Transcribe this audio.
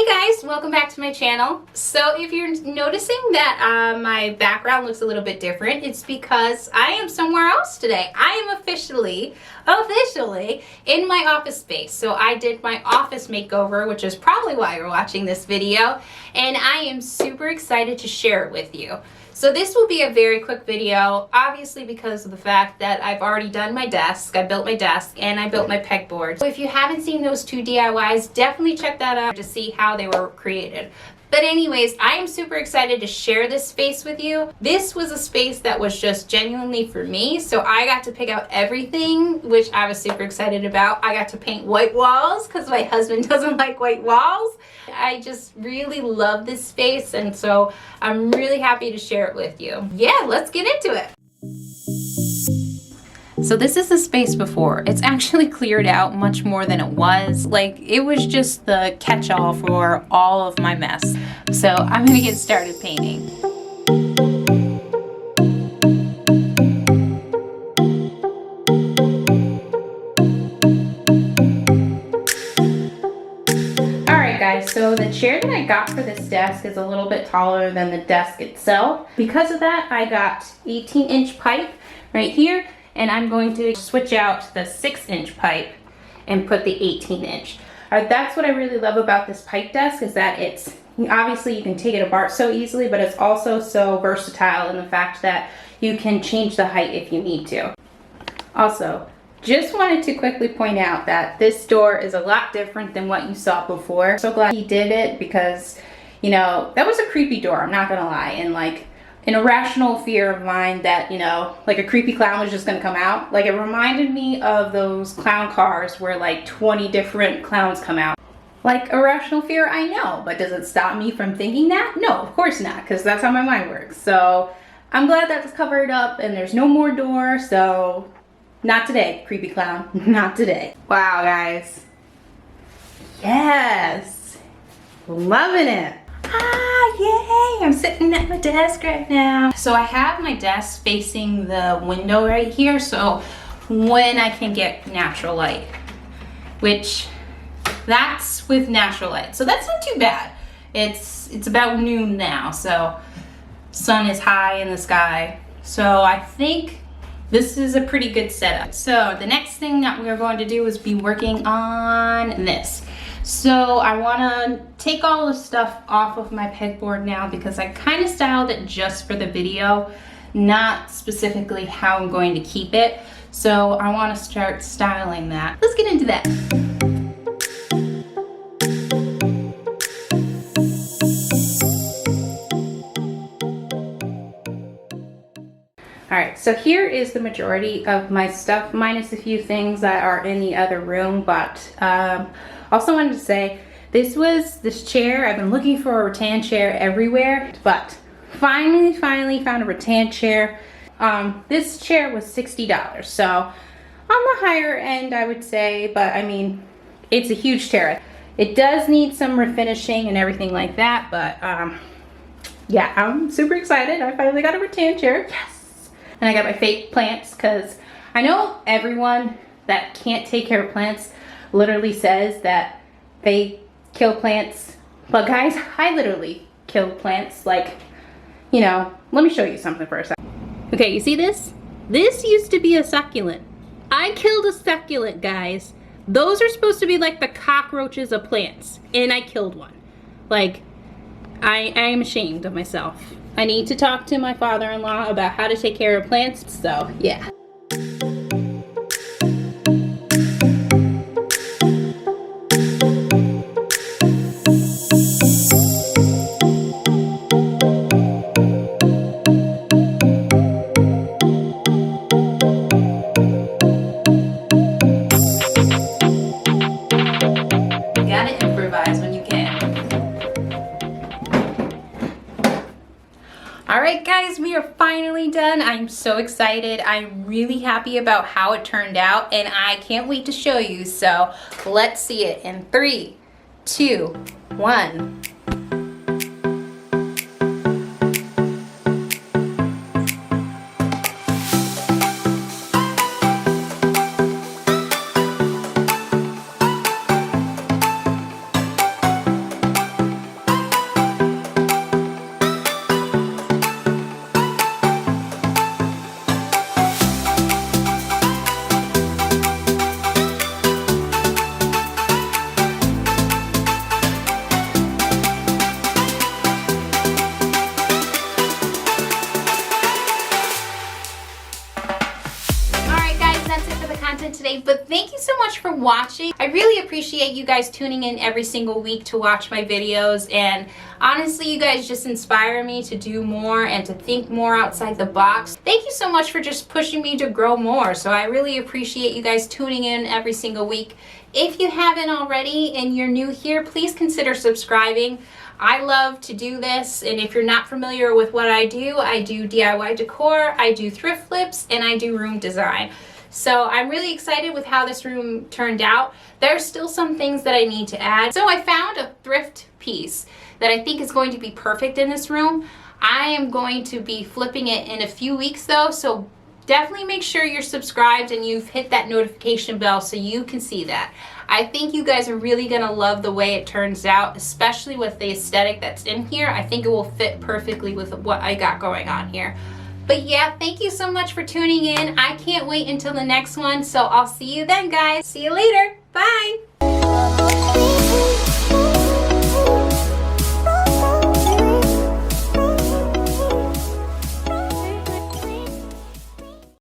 Hey guys, welcome back to my channel. So if you're noticing that my background looks a little bit different, it's because I am somewhere else today. I am officially in my office space. So I did my office makeover, which is probably why you're watching this video, and I am super excited to share it with you. So this will be a very quick video, obviously because of the fact that I've already done my desk. I built my desk and I built my pegboard. So if you haven't seen those two DIYs, definitely check that out to see how they were created. But anyways, I am super excited to share this space with you. This was a space that was just genuinely for me, so I got to pick out everything, which I was super excited about. I got to paint white walls because my husband doesn't like white walls. I just really love this space, and so I'm really happy to share it with you. Yeah, let's get into it. So this is the space before. It's actually cleared out much more than it was. Like, it was just the catch-all for all of my mess. So I'm gonna get started painting. Alright guys, so the chair that I got for this desk is a little bit taller than the desk itself. Because of that, I got 18-inch pipe right here. And I'm going to switch out the 6-inch pipe and put the 18-inch. That's what I really love about this pipe desk, is that it's, obviously you can take it apart so easily, but it's also so versatile in the fact that you can change the height if you need to. Also, just wanted to quickly point out that this door is a lot different than what you saw before. So glad he did it because, you know, that was a creepy door, I'm not gonna lie. And like, an irrational fear of mine that, you know, like a creepy clown was just gonna come out. Like, it reminded me of those clown cars where like 20 different clowns come out. Like, irrational fear, I know, but does it stop me from thinking that? No, of course not, because that's how my mind works. So I'm glad that's covered up and there's no more door, so not today, creepy clown, not today. Wow, guys. Yes, loving it. Ah, yay! I'm sitting at my desk right now. So I have my desk facing the window right here, so when I can get natural light, which that's with natural light. So that's not too bad. It's about noon now, so sun is high in the sky. So I think this is a pretty good setup. So the next thing that we're going to do is be working on this. So I want to take all the stuff off of my pegboard now because I kind of styled it just for the video, not specifically how I'm going to keep it. So I want to start styling that. Let's get into that. Alright, so here is the majority of my stuff, minus a few things that are in the other room, but also wanted to say, this chair, I've been looking for a rattan chair everywhere, but finally found a rattan chair. This chair was $60, so on the higher end I would say, but I mean, it's a huge chair. It does need some refinishing and everything like that, but yeah, I'm super excited. I finally got a rattan chair, yes! And I got my fake plants, because I know everyone that can't take care of plants literally says that they kill plants, but guys, I literally kill plants. Like, you know, let me show you something for a second. Okay, you see this? This used to be a succulent. I killed a succulent, guys. Those are supposed to be like the cockroaches of plants, and I killed one. Like, I am ashamed of myself. I need to talk to my father-in-law about how to take care of plants, so yeah. Alright guys, we are finally done. I'm so excited. I'm really happy about how it turned out, and I can't wait to show you. So let's see it in 3, 2, 1. for watching. I really appreciate you guys tuning in every single week to watch my videos, and honestly, you guys just inspire me to do more and to think more outside the box. Thank you so much for just pushing me to grow more. So I really appreciate you guys tuning in every single week. If you haven't already and you're new here, please consider subscribing. I love to do this, and if you're not familiar with what I do DIY decor, I do thrift flips, and I do room design. So I'm really excited with how this room turned out. There's still some things that I need to add. So I found a thrift piece that I think is going to be perfect in this room. I am going to be flipping it in a few weeks though, so definitely make sure you're subscribed and you've hit that notification bell so you can see that. I think you guys are really gonna love the way it turns out, especially with the aesthetic that's in here. I think it will fit perfectly with what I got going on here. But yeah, thank you so much for tuning in. I can't wait until the next one, so I'll see you then, guys. See you later. Bye.